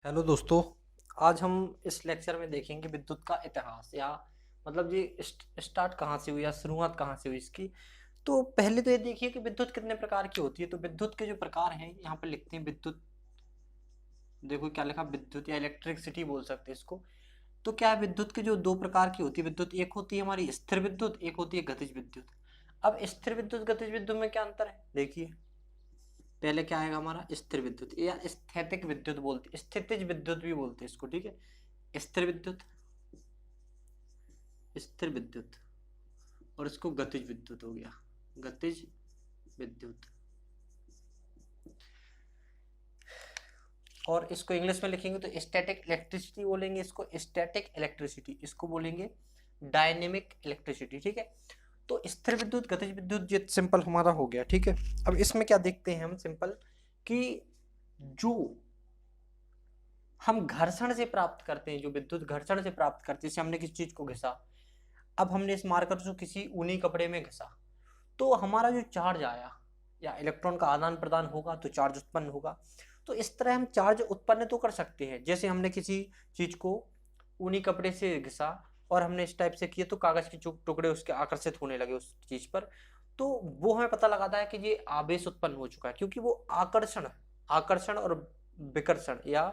Hello दोस्तों। आज हम इस लेक्चर में देखेंगे विद्युत का इतिहास या मतलब ये स्टार्ट कहाँ से हुई या शुरुआत कहाँ से हुई इसकी। तो पहले तो ये देखिए कि विद्युत कितने प्रकार की होती है। तो विद्युत के जो प्रकार हैं यहाँ पे लिखते हैं विद्युत। देखो क्या लिखा, विद्युत या इलेक्ट्रिसिटी बोल सकते हैं इसको। तो क्या है, विद्युत के जो दो प्रकार की होती है विद्युत, एक होती है हमारी स्थिर विद्युत, एक होती है गतिज विद्युत। अब स्थिर विद्युत गतिज विद्युत में क्या अंतर है देखिए। पहले क्या आएगा हमारा स्थिर विद्युत या स्थैतिक विद्युत बोलते, स्थितिज विद्युत भी बोलते हैं इसको, ठीक है। स्थिर विद्युत, स्थिर विद्युत, और इसको गतिज विद्युत हो गया, गतिज विद्युत। और इसको इंग्लिश में लिखेंगे तो स्टैटिक इलेक्ट्रिसिटी बोलेंगे इसको, स्टैटिक इलेक्ट्रिसिटी इसको बोलेंगे, डायनेमिक इलेक्ट्रिसिटी, ठीक है। तो स्थिर विद्युत गतिज विद्युत ये सिंपल हमारा हो गया, ठीक है। अब इसमें क्या देखते हैं हम सिंपल कि जो हम घर्षण से प्राप्त करते हैं, जो विद्युत घर्षण से प्राप्त करते हैं, जैसे हमने किसी चीज को घिसा, अब हमने इस मार्कर को किसी ऊनी कपड़े में घिसा, तो हमारा जो चार्ज आया या इलेक्ट्रॉन का आदान प्रदान होगा तो चार्ज उत्पन्न होगा। तो इस तरह हम चार्ज उत्पन्न तो कर सकते हैं, जैसे हमने किसी चीज को ऊनी कपड़े से घिसा और हमने इस टाइप से किए तो कागज के टुकड़े उसके आकर्षित होने लगे उस चीज पर। तो वो हमें पता लगाता है कि ये आवेश उत्पन्न हो चुका है, क्योंकि वो आकर्षण, आकर्षण और विकर्षण या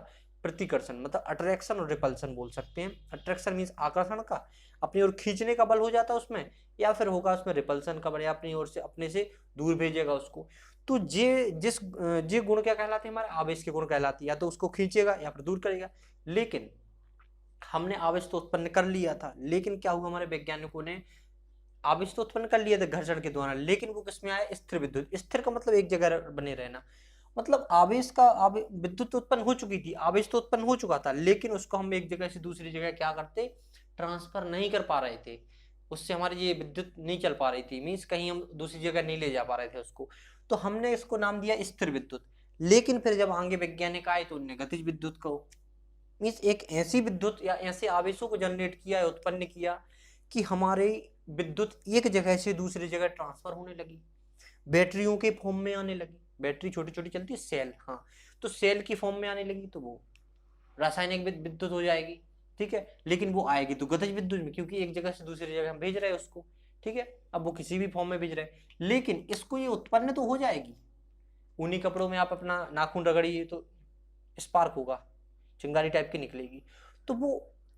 प्रतिकर्षण, मतलब अट्रैक्शन और रिपल्सन बोल सकते हैं। अट्रैक्शन मीन्स आकर्षण का, अपनी ओर खींचने का बल हो जाता है उसमें, या फिर होगा उसमें रिपल्सन का बल, या अपनी ओर से अपने से दूर भेजेगा उसको। तो ये गुण क्या कहलाते हैं, हमारे आवेश के गुण कहलाती है, या तो उसको खींचेगा या फिर दूर करेगा। लेकिन हमने आवेश तो उत्पन्न कर लिया था, लेकिन क्या हुआ, हमारे वैज्ञानिकों ने आवेश तो उत्पन्न कर लिया था घर्षण के द्वारा, लेकिन वो किसमें आया, स्थिर विद्युत। स्थिर का मतलब एक जगह बने रहना, मतलब आवेश का विद्युत तो उत्पन्न हो चुकी थी, आवेश तो उत्पन्न हो चुका था, लेकिन उसको हम एक जगह से दूसरी जगह क्या करते, ट्रांसफर नहीं कर पा रहे थे। उससे हमारी ये विद्युत नहीं चल पा रही थी, मीन्स कहीं हम दूसरी जगह नहीं ले जा पा रहे थे उसको। तो हमने इसको नाम दिया स्थिर विद्युत। लेकिन फिर जब आगे वैज्ञानिक आए तो उन्होंने गतिज विद्युत को, मीन्स एक ऐसी विद्युत या ऐसे आवेशों को जनरेट किया या उत्पन्न किया कि हमारे विद्युत एक जगह से दूसरी जगह ट्रांसफर होने लगी, बैटरियों के फॉर्म में आने लगी। बैटरी छोटी छोटी चलती है, सेल, हाँ, तो सेल की फॉर्म में आने लगी, तो वो रासायनिक विद्युत हो जाएगी, ठीक है। लेकिन वो आएगी तो गतिज विद्युत में, क्योंकि एक जगह से दूसरी जगह हम भेज रहे हैं उसको, ठीक है। अब वो किसी भी फॉर्म में भेज रहे हैं, लेकिन इसको ये उत्पन्न तो हो जाएगी। ऊनी कपड़ों में आप अपना नाखून रगड़िए तो स्पार्क होगा, चिंगारी टाइप की निकलेगी। तो वो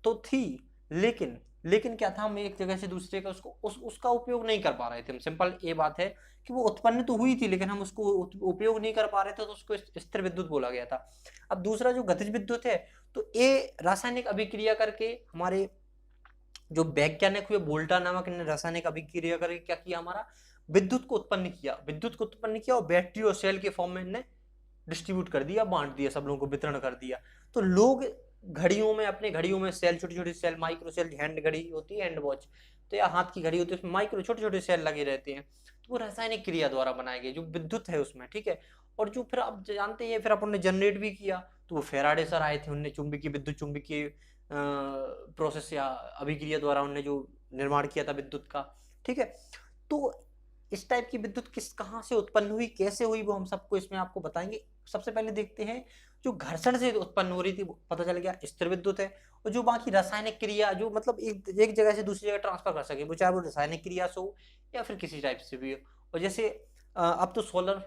तो थी, लेकिन लेकिन क्या था, हम एक जगह से दूसरे का उसको उसका उपयोग नहीं कर पा रहे थे। हम सिंपल ये बात है कि वो उत्पन्न तो हुई थी, लेकिन हम उसको उपयोग नहीं कर पा रहे थे, तो उसको स्थिर विद्युत बोला गया था। अब दूसरा जो गतिज विद्युत है, तो ये रासायनिक अभिक्रिया करके हमारे जो वैज्ञानिक हुए वोल्टा नामक ने रासायनिक अभिक्रिया करके क्या किया, हमारा विद्युत को उत्पन्न किया, विद्युत को उत्पन्न किया और बैटरी और सेल के फॉर्म में इन्हें डिस्ट्रीब्यूट कर दिया, बांट दिया, सब लोगों को वितरण कर दिया। तो लोग घड़ियों में, अपने घड़ियों में सेल, छोटी छोटी सेल, माइक्रो सेल, हैंड घड़ी होती है, हैंड वॉच, तो या हाथ की घड़ी होती है, उसमें माइक्रो छोटे छोटे सेल लगे रहते हैं। तो वो रासायनिक क्रिया द्वारा बनाए गए जो विद्युत है उसमें, ठीक है। और जो फिर आप जानते हैं, फिर अपन ने जनरेट भी किया, तो वो फेराडे सर आए थे, उनने चुंबकीय विद्युत चुंबकीय प्रोसेस या अभिक्रिया द्वारा उनने जो निर्माण किया था विद्युत का, ठीक है। तो इस टाइप की विद्युत किस कहाँ से उत्पन्न हुई, कैसे हुई, वो हम सबको इसमें आपको बताएंगे। सबसे पहले देखते हैं जो घर्षण से उत्पन्न हो रही थी, पता चल गया स्थिर विद्युत है। और जो बाकी रासायनिक क्रिया, जो मतलब एक जगह से दूसरी जगह ट्रांसफर कर सके, वो चाहे वो रासायनिक क्रिया से हो या फिर किसी टाइप से भी हो। और जैसे अब तो सोलर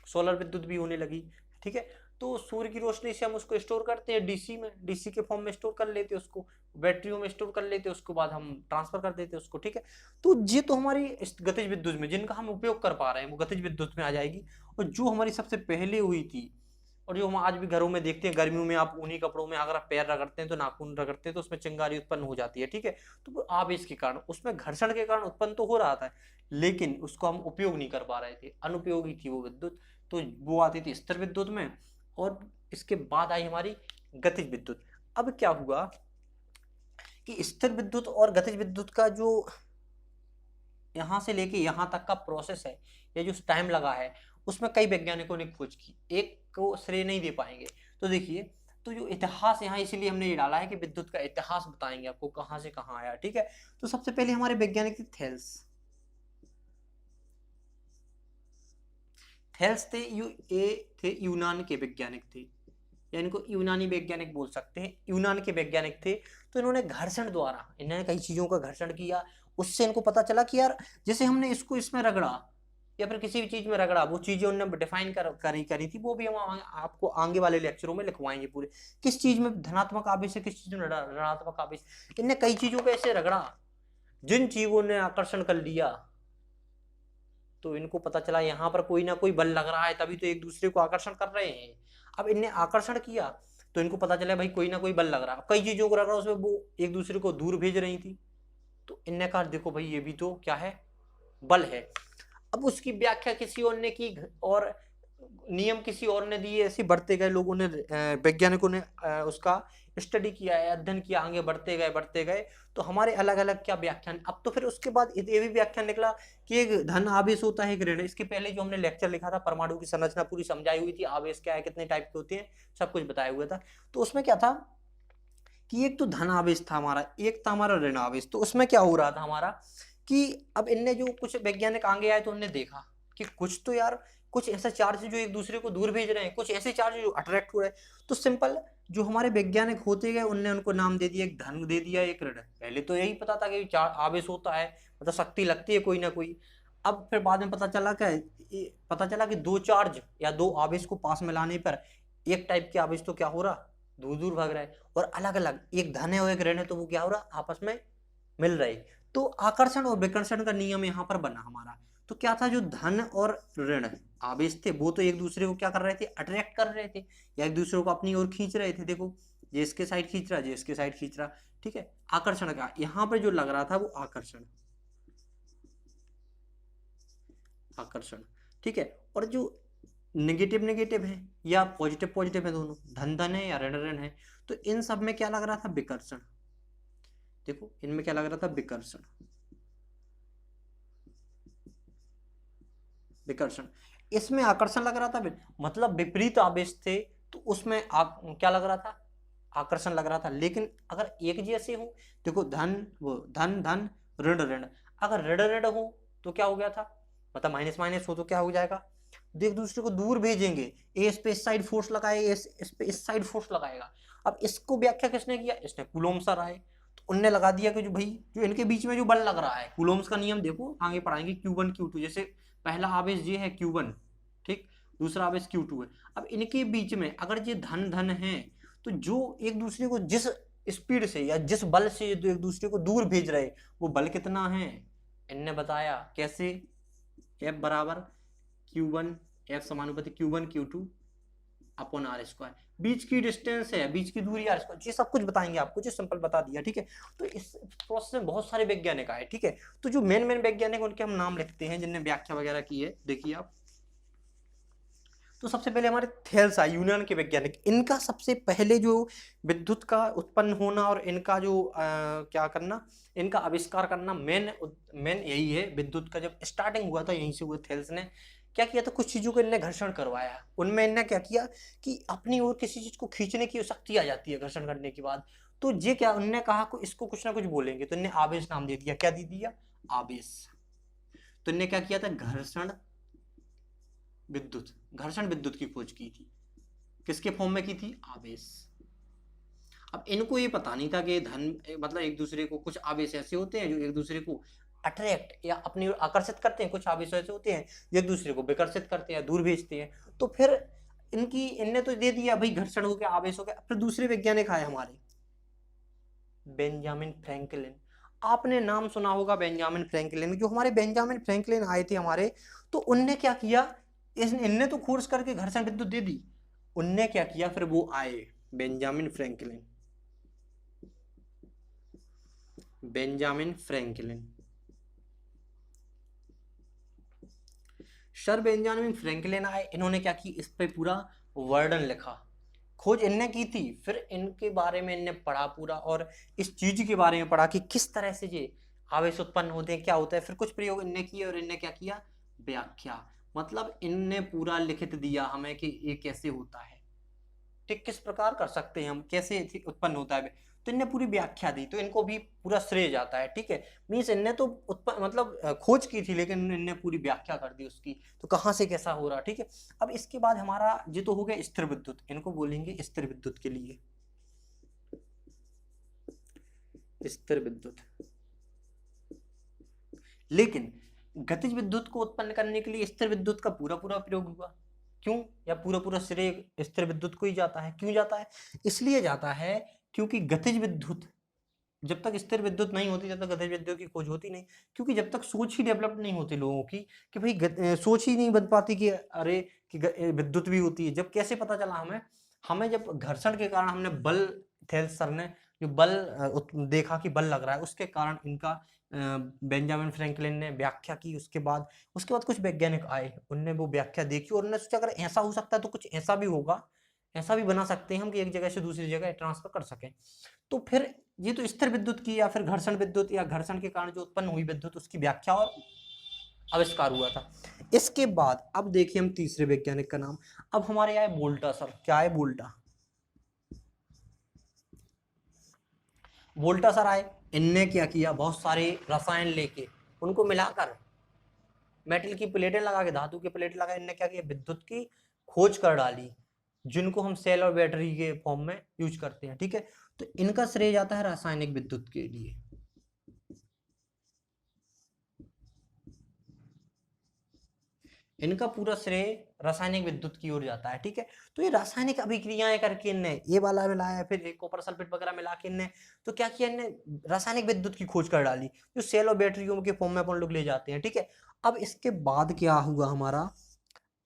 सोलर विद्युत भी होने लगी, ठीक है। तो सूर्य की रोशनी से हम उसको स्टोर करते हैं डीसी में, डीसी के फॉर्म में स्टोर कर लेते हैं उसको, बैटरियों में स्टोर कर लेते हैं, उसके बाद हम ट्रांसफर कर देते हैं उसको, ठीक है। तो ये तो हमारी गतिज विद्युत में, जिनका हम उपयोग कर पा रहे हैं, वो गतिज विद्युत में आ जाएगी। और जो हमारी सबसे पहले हुई थी, और जो हम आज भी घरों में देखते हैं, गर्मियों में आप उन्हीं कपड़ों में अगर आप पैर रगड़ते हैं तो नाखून रगड़ते हैं तो उसमें चिंगारी उत्पन्न हो जाती है, ठीक है। तो वो आवेश के कारण, उसमें घर्षण के कारण उत्पन्न तो हो रहा था, लेकिन उसको हम उपयोग नहीं कर पा रहे थे, अनुपयोगी थी वो विद्युत। तो वो आती थी स्थिर विद्युत में, और इसके बाद आई हमारी गतिज विद्युत। अब क्या हुआ कि स्थिर विद्युत और गतिज विद्युत का जो यहां से लेके यहां तक का प्रोसेस है, या जो टाइम लगा है, उसमें कई वैज्ञानिकों ने खोज की, एक को श्रेय नहीं दे पाएंगे। तो देखिए, तो जो इतिहास यहाँ इसीलिए हमने ये डाला है कि विद्युत का इतिहास बताएंगे आपको, कहां से कहां आया, ठीक है। तो सबसे पहले हमारे वैज्ञानिक थे थेल्स। थेल्स थे, ये यूनान के वैज्ञानिक थे, या इनको यूनानी वैज्ञानिक बोल सकते हैं, यूनान के वैज्ञानिक थे। तो इन्होंने घर्षण द्वारा इन्होंने कई चीजों का घर्षण किया, उससे इनको पता चला कि यार जैसे हमने इसको इसमें रगड़ा या फिर किसी भी चीज में रगड़ा, वो चीजें उन्होंने डिफाइन करी थी, वो भी हम आपको आगे वाले लेक्चरों में लिखवाएंगे पूरे, किस चीज में धनात्मक आवेश है, किस चीज में ऋणात्मक आवेश। इनने कई चीजों को ऐसे रगड़ा जिन चीजों ने आकर्षण कर लिया, तो इनको पता चला यहाँ पर कोई ना कोई बल लग रहा है, तभी तो एक दूसरे को आकर्षण कर रहे हैं। अब इनने आकर्षण किया तो इनको पता चला भाई कोई ना कोई बल लग रहा है, कई चीजों को रग रहा है उसमें, वो एक दूसरे को दूर भेज रही थी। तो इनने कहा देखो भाई ये भी तो क्या है, बल है। अब उसकी व्याख्या किसी और ने की और नियम किसी और ने दिए, ऐसे बढ़ते गए लोगों ने, वैज्ञानिकों ने उसका स्टडी किया है, अध्ययन किया, आगे बढ़ते गए तो हमारे अलग अलग क्या व्याख्यान। अब तो फिर उसके बाद ये भी व्याख्यान निकला कि एक धन आवेश होता है, एक ऋण। इसके पहले जो हमने लेक्चर लिखा था, परमाणु की संरचना पूरी समझाई हुई थी, आवेश क्या है, कितने टाइप के होते हैं, सब कुछ बताया हुआ था। तो उसमें क्या था कि एक तो धन आवेश था हमारा, एक था हमारा ऋण आवेश। तो उसमें क्या हो रहा था हमारा कि अब इनने जो कुछ वैज्ञानिक आगे आए तो उन्होंने देखा कि कुछ तो यार कुछ ऐसा चार्ज जो एक दूसरे को दूर भेज रहे हैं, कुछ ऐसे चार्ज जो अट्रैक्ट हो रहे हैं। तो सिंपल जो हमारे वैज्ञानिक होते गए उनने उनको नाम दे दिया, एक धन दे दिया, एक ऋण। पहले तो यही पता था कि आवेश होता है मतलब शक्ति लगती है कोई ना कोई। अब फिर बाद में पता चला कि दो चार्ज या दो आवेश को पास में लाने पर एक टाइप के आवेश तो क्या हो रहा, दूर दूर भाग रहा है, और अलग अलग एक धन है और एक ऋण है तो वो क्या हो रहा, आपस में मिल रहे। तो आकर्षण और विकर्षण का नियम यहाँ पर बना हमारा। तो क्या था, जो धन और ऋण आवेश थे वो तो एक दूसरे को क्या कर रहे थे, अट्रैक्ट कर रहे थे या एक दूसरे को अपनी ओर खींच रहे थे। देखो ये इसके साइड खींच रहा, ये इसके साइड खींच रहा, ठीक है। आकर्षण का यहाँ पर जो लग रहा था वो आकर्षण, ठीक है। और जो नेगेटिव है या पॉजिटिव है, दोनों धन धन है या ऋण ऋण है, तो इन सब में क्या लग रहा था, विकर्षण। देखो इनमें क्या लग रहा था, विकर्षण। इसमें आकर्षण लग रहा था, मतलब विपरीत आवेश थे तो उसमें क्या लग रहा था, आकर्षण लग रहा था। लेकिन अगर एक जैसे हो, देखो धन धन ऋण ऋण, अगर ऋण ऋण हो तो क्या हो गया था, मतलब माइनस माइनस हो तो क्या हो जाएगा, एक दूसरे को दूर भेजेंगे, ए इस पे इस साइड फोर्स लगाएगा, इस पे इस साइड फोर्स लगाएगा। अब इसको व्याख्या किसने किया, इसने कूलोम सर आए, तो उनने लगा दिया कि जो भाई जो इनके बीच में जो बल लग रहा है, कूलोम्स का नियम देखो आगे पढ़ाएंगे, Q1 Q2, जैसे पहला आवेश ये है Q1, ठीक, दूसरा आवेश Q2 है। अब इनके बीच में अगर ये धन धन है तो जो एक दूसरे को जिस स्पीड से या जिस बल से जो एक दूसरे को दूर भेज रहे, वो बल कितना है, इनने बताया कैसे, F बराबर Q1, F समानुपाती Q1 Q2 upon are square, बीच की डिस्टेंस है, बीच की दूरी आर स्क्वायर, ये सब कुछ बताएंगे आपको, जो सिंपल बता दिया, ठीक है। तो इस प्रोसेस में बहुत सारे वैज्ञानिक आए, ठीक है। तो जो मेन वैज्ञानिक उनके हम नाम लिखते हैं जिनने व्याख्या वगैरह की है, देखिए आप। तो सबसे पहले हमारे थेल्स आए, यूनान के वैज्ञानिक। इनका सबसे पहले जो विद्युत का उत्पन्न होना और इनका जो क्या करना, इनका आविष्कार करना, मेन यही है। विद्युत का जब स्टार्टिंग हुआ था यहीं से हुआ। थेल्स ने क्या किया था, कुछ चीजों को इनने घर्षण करवाया। उनमें इनने क्या किया कि अपनी ओर किसी चीज को खींचने की शक्ति आ जाती है घर्षण करने के बाद। तो ये क्या, उनने कहा को इसको कुछ ना कुछ बोलेंगे, तो इनने आवेश नाम दे दिया। क्या दे दिया, आवेश। तो इनने क्या किया था, घर्षण विद्युत की खोज की थी। किसके फॉर्म में की थी, आवेश। अब इनको ये पता नहीं था कि धन मतलब एक दूसरे को, कुछ आवेश ऐसे होते हैं जो एक दूसरे को अट्रैक्ट या अपनी ओर आकर्षित करते हैं, कुछ आवेश ऐसे होते हैं जो एक दूसरे को विकर्षित करते हैं, दूर भेजते हैं। तो फिर इनने तो दे दिया भाई, घर्षण हो गया, आवेश हो गया। फिर दूसरे वैज्ञानिक आए हमारे, बेंजामिन फ्रैंकलिन। आपने नाम सुना होगा बेंजामिन फ्रैंकलिन। जो हमारे बेंजामिन फ्रैंकलिन आए थे हमारे, तो उनने क्या किया, इनने तो खोज करके घर्षण विद्युत दे दी। उनने क्या किया, फिर वो आए Benjamin Franklin sir Benjamin Franklin आए। इन्होंने क्या की, इस पे पूरा वर्णन लिखा। खोज इनने की थी, फिर इनके बारे में इनने पढ़ा पूरा, और इस चीज के बारे में पढ़ा कि किस तरह से ये आवेश उत्पन्न होते हैं, क्या होता है। फिर कुछ प्रयोग इनने किए और इनने क्या किया, व्याख्या, मतलब इनने पूरा लिखित दिया हमें कि ये कैसे होता है, ठीक किस प्रकार कर सकते हैं हम, कैसे उत्पन्न होता है, तो इनने पूरी व्याख्या दी, तो इनको भी पूरा श्रेय जाता है। ठीक है, मीन्स इनने तो उत्पन्न मतलब खोज की थी, लेकिन इनने पूरी व्याख्या कर दी उसकी, तो कहाँ से कैसा हो रहा। ठीक है, अब इसके बाद हमारा ये तो हो गया स्थिर विद्युत, इनको बोलेंगे स्थिर विद्युत के लिए स्थिर विद्युत। लेकिन गतिज विद्युत को उत्पन्न करने के लिए स्थिर विद्युत का पूरा पूरा प्रयोग हुआ, क्यों, या पूरा पूरा श्रेय स्थिर विद्युत को ही जाता है। क्यों जाता है, इसलिए जाता है क्योंकि गतिज विद्युत, जब तक स्थिर विद्युत नहीं होती तब तक गतिज विद्युत की खोज होती नहीं, क्योंकि जब तक सोच ही डेवलप नहीं होती लोगों की कि भाई सोच ही नहीं बन पाती कि अरे कि विद्युत भी होती है। जब कैसे पता चला हमें, हमें जब घर्षण के कारण हमने बल, थेल्स सर ने जो बल देखा कि बल लग रहा है, उसके कारण इनका बेंजामिन फ्रैंकलिन ने व्याख्या की। उसके बाद कुछ वैज्ञानिक आए, उनने वो व्याख्या देखी और उन्होंने सोचा अगर ऐसा हो सकता है तो कुछ ऐसा भी होगा, ऐसा भी बना सकते हैं हम कि एक जगह से दूसरी जगह ट्रांसफर कर सकें। तो फिर ये तो स्थिर विद्युत की या फिर घर्षण विद्युत या घर्षण के कारण जो उत्पन्न हुई विद्युत, उसकी व्याख्या और आविष्कार हुआ था। इसके बाद अब देखिए हम तीसरे वैज्ञानिक का नाम, अब हमारे आए वोल्टा सर। क्या है, वोल्टा। वोल्टा सर आए, इनने क्या किया, बहुत सारे रसायन लेके उनको मिलाकर मेटल की प्लेटें लगा के, धातु की प्लेटें लगा, इनने क्या किया, विद्युत की खोज कर डाली, जिनको हम सेल और बैटरी के फॉर्म में यूज करते हैं। ठीक है, तो इनका श्रेय जाता है रासायनिक विद्युत के लिए। इनका पूरा श्रेय रासायनिक विद्युत की ओर जाता है। ठीक है, तो ये रासायनिक अभिक्रियाएं करके इनने ये वाला मिलाया, फिर एक कॉपर सल्फेट वगैरह मिला के इनने तो क्या किया, इनने रासायनिक विद्युत की खोज कर डाली, जो सेल और बैटरियों के फॉर्म में अपन लोग ले जाते हैं। ठीक है, अब इसके बाद क्या हुआ हमारा,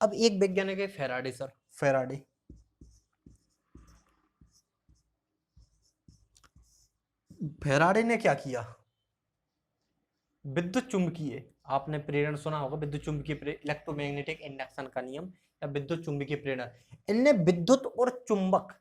अब एक वैज्ञानिक है फेराडे सर। फेराडे, फेराडे ने क्या किया, विद्युत चुंबकीय, आपने प्रेरण सुना होगा, विद्युत चुंबकीय इलेक्ट्रोमैग्नेटिक इंडक्शन का नियम या विद्युत चुंबकीय प्रेरण, इनने विद्युत और चुंबक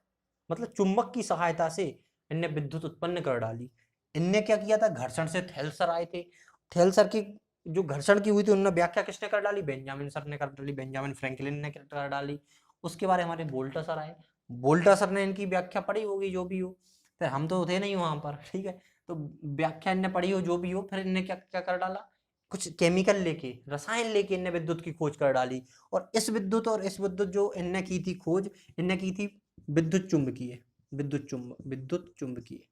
मतलब चुंबक की सहायता से इनने विद्युत उत्पन्न कर डाली। इनने क्या किया था, घर्षण से थेल्सर आए थे, थेल्सर की जो घर्षण की हुई थी उन्होंने व्याख्या किसने कर डाली, बेंजामिन सर ने कर डाली, बेंजामिन फ्रैंकलिन ने कर डाली। उसके बाद हमारे वोल्टा सर आए, वोल्टा सर ने इनकी व्याख्या पढ़ी होगी जो भी हो, फिर हम तो थे नहीं वहां पर। ठीक है, तो व्याख्या इनने पढ़ी हो जो भी हो, फिर इनने क्या क्या कर डाला, कुछ केमिकल लेके, रसायन लेके इनने विद्युत की खोज कर डाली। और इस विद्युत और इस विद्युत जो इनने की थी खोज, इनने की थी विद्युत चुंबकीय, विद्युत चुंबकीय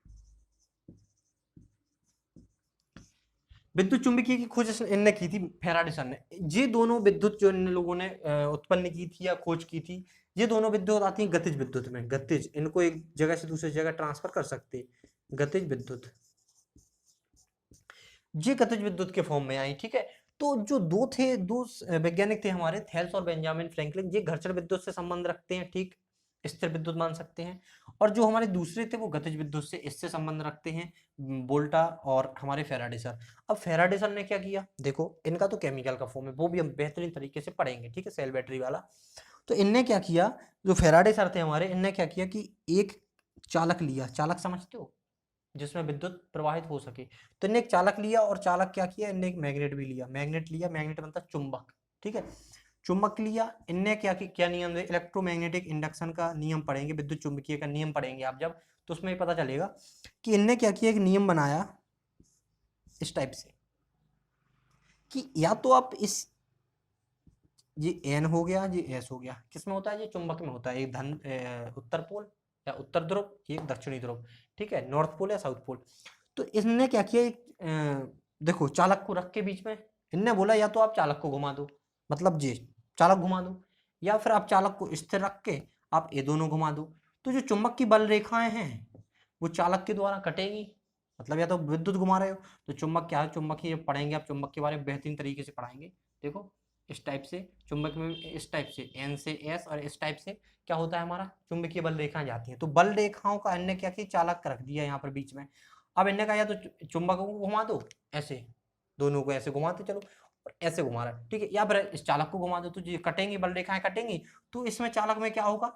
विद्युत चुंबकीय की खोज इनने की थी फेराडे सर ने। ये दोनों विद्युत जो इन लोगों ने उत्पन्न की थी या खोज की थी, ये दोनों विद्युत आती हैं गतिज विद्युत में। गतिज, इनको एक जगह से दूसरी जगह ट्रांसफर कर सकते, गतिज विद्युत, ये गतिज विद्युत के फॉर्म में आई। ठीक है, तो जो दो वैज्ञानिक थे हमारे, थेल्स और बेंजामिन फ्रैंकलिन, ये घर्षण विद्युत से संबंध रखते हैं। ठीक, स्थिर विद्युत मान सकते हैं। और जो हमारे दूसरे थे वो गतिज विद्युत से इससे संबंध रखते हैं, वोल्टा और हमारे फेराडे सर। अब फेराडे सर ने क्या किया, देखो इनका तो केमिकल का फॉर्म है, वो भी हम बेहतरीन तरीके से पढ़ेंगे। ठीक है, सेल बैटरी वाला। तो इनने क्या किया, जो फेराडे सर थे हमारे, इनने क्या किया कि एक चालक लिया, चालक समझते हो, जिसमें विद्युत प्रवाहित हो सके। तो इनने एक चालक लिया और चालक क्या किया, इनने एक मैग्नेट भी लिया, मैग्नेट लिया, मैग्नेट बनता है चुंबक। ठीक है, चुंबक लिया, इनने क्या नियम है, इलेक्ट्रोमैग्नेटिक इंडक्शन का नियम पढ़ेंगे, विद्युत चुंबकीय का नियम पढ़ेंगे आप जब, तो उसमें पता चलेगा कि इनने क्या किया, एक नियम बनाया इस टाइप से कि या तो आप इस, ये एन हो गया, ये एस हो गया, किसमें होता है, ये चुंबक में होता है, एक उत्तर पोल या उत्तर ध्रुव, एक दक्षिणी ध्रुव। ठीक है, नॉर्थ पोल या साउथ पोल। तो इसने क्या किया, एक देखो चालक को रख के बीच में, इनने बोला या तो आप चालक को घुमा दो, मतलब जी चालक घुमा दो, या फिर आप चालक को स्थिर रख के आप ये दोनों घुमा दो। तो जो चुंबक की बल रेखाएं हैं वो चालक के द्वारा कटेगी, मतलब या तो विद्युत घुमा रहे हो तो चुंबक क्या है, चुंबक ही पढ़ेंगे आप, चुंबक के बारे में बेहतरीन तरीके से पढ़ाएंगे। देखो इस टाइप से चुंबक में, इस टाइप से एन से एस, और इस टाइप से क्या होता है हमारा, चुंबकीय बल रेखाएं जाती हैं। तो बल रेखाओं का इनने क्या किया, चालक रख दिया यहाँ पर बीच में। अब इनने कहा या तो चुंबक को घुमा दो ऐसे, दोनों को ऐसे घुमाते चलो, और ऐसे घुमा रहा है। ठीक है, या फिर इस चालक को घुमा दो, तो ये कटेंगी, बल रेखाएं कटेंगी, तो इसमें चालक में क्या होगा,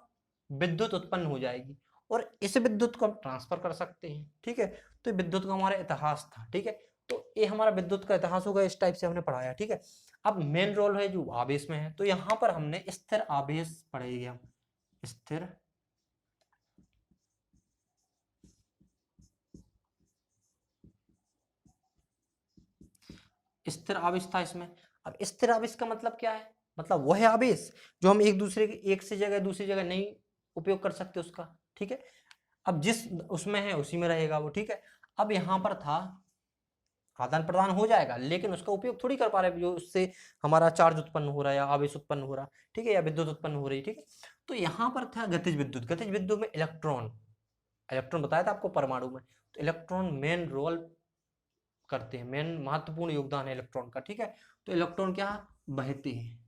विद्युत उत्पन्न हो जाएगी, और इस विद्युत को हम ट्रांसफर कर सकते हैं। ठीक है, तो विद्युत का हमारा इतिहास था। ठीक है, तो ये हमारा विद्युत का इतिहास होगा, इस टाइप से हमने पढ़ाया। ठीक है, अब मेन रोल है जो आवेश में है, तो यहाँ पर हमने स्थिर आवेश पढ़ेंगे हम, स्थिर स्थिर आवेश था इसमें। अब स्थिर आवेश का मतलब क्या है, मतलब वह आवेश जो हम एक दूसरे की एक से जगह दूसरी जगह नहीं उपयोग कर सकते उसका, ठीक है। अब जिस उसमें है उसी में रहेगा वो, ठीक है। अब यहाँ पर था आदान प्रदान हो जाएगा, लेकिन उसका उपयोग थोड़ी कर पा रहे जो उससे हमारा चार्ज उत्पन्न हो रहा है या आवेश उत्पन्न हो रहा, ठीक है, या विद्युत उत्पन्न हो रही, ठीक है। तो यहाँ पर था गतिज विद्युत। गतिज विद्युत में इलेक्ट्रॉन, इलेक्ट्रॉन बताया था आपको परमाणु में, तो इलेक्ट्रॉन मेन रोल करते हैं, मेन महत्वपूर्ण योगदान है इलेक्ट्रॉन का, ठीक है। तो इलेक्ट्रॉन क्या बहते हैं।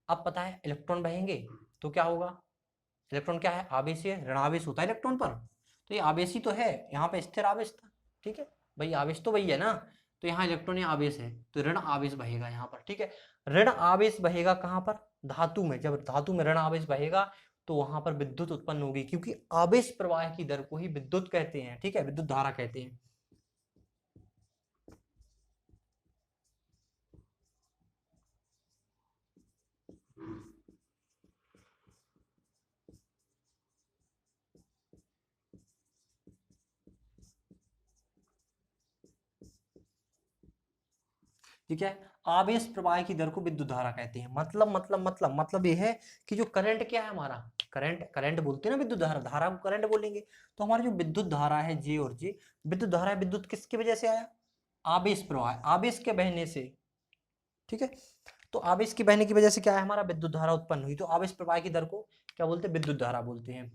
अब पता है इलेक्ट्रॉन बहेंगे तो क्या होगा, इलेक्ट्रॉन क्या है, आवेशीय, ऋणावेश होता है इलेक्ट्रॉन पर, तो ये आवेशी तो है, यहाँ पे स्थिर आवेश था, ठीक है भाई, आवेश तो वही है ना, तो यहाँ इलेक्ट्रॉन या आवेश है तो ऋण आवेश बहेगा यहाँ पर, ठीक है। ऋण आवेश बहेगा कहाँ पर, धातु में। जब धातु में ऋण आवेश बहेगा तो वहां पर विद्युत उत्पन्न होगी, क्योंकि आवेश प्रवाह की दर को ही विद्युत कहते हैं, ठीक है, विद्युत धारा कहते हैं। ठीक है, आवेश प्रवाह की दर को विद्युत धारा कहते हैं। मतलब ये है कि जो करंट क्या है हमारा, करंट, करंट बोलते हैं ना विद्युत धारा, धारा को करंट बोलेंगे, तो हमारी जो विद्युत धारा है जे और जे, विद्युत धारा है, विद्युत किसकी वजह से आया, आवेश प्रवाह, आवेश के बहने से, ठीक है। तो आवेश के बहने की वजह से क्या है, हमारा विद्युत धारा उत्पन्न हुई, तो आवेश प्रवाह की दर को क्या बोलते हैं, विद्युत धारा बोलते हैं,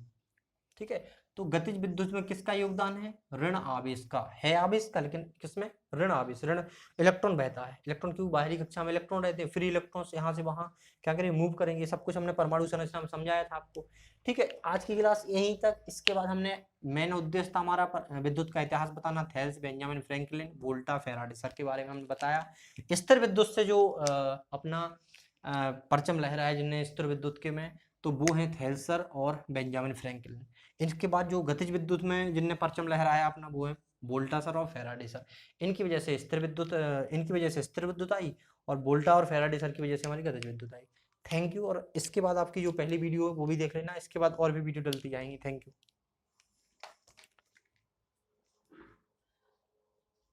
ठीक है। तो गतिज विद्युत में किसका योगदान है, ऋण आवेश का है, आवेश का, लेकिन किसमें, ऋण आवेश, ऋण इलेक्ट्रॉन बहता है, इलेक्ट्रॉन क्यों, बाहरी कक्षा में इलेक्ट्रॉन रहते हैं, फ्री इलेक्ट्रॉन यहाँ से वहां क्या करेंगे, मूव करेंगे, सब कुछ हमने परमाणु संरचना में समझाया था आपको, ठीक है। आज की क्लास यहीं तक। इसके बाद हमने मेन उद्देश्य था हमारा विद्युत का इतिहास बताना, Thales, Benjamin Franklin, Volta, Faraday sir के बारे में हमने बताया। स्थिर विद्युत से जो अपना परचम लहरा है जिनने स्थिर विद्युत के में, तो वो हैं थेल्स सर और बेंजामिन फ्रैंकलिन। इसके बाद जो गतिज विद्युत में जिनने परचम लहराया अपना, वो है वोल्टा सर और फैराडे सर। इनकी वजह से स्थिर विद्युत, इनकी वजह से स्थिर विद्युत आई, और वोल्टा और फैराडे सर की वजह से हमारी गतिज विद्युत आई। Thank you. और इसके बाद आपकी जो पहली वीडियो है वो भी देख लेना, इसके बाद और भी वीडियो डलती जाएंगी। Thank you.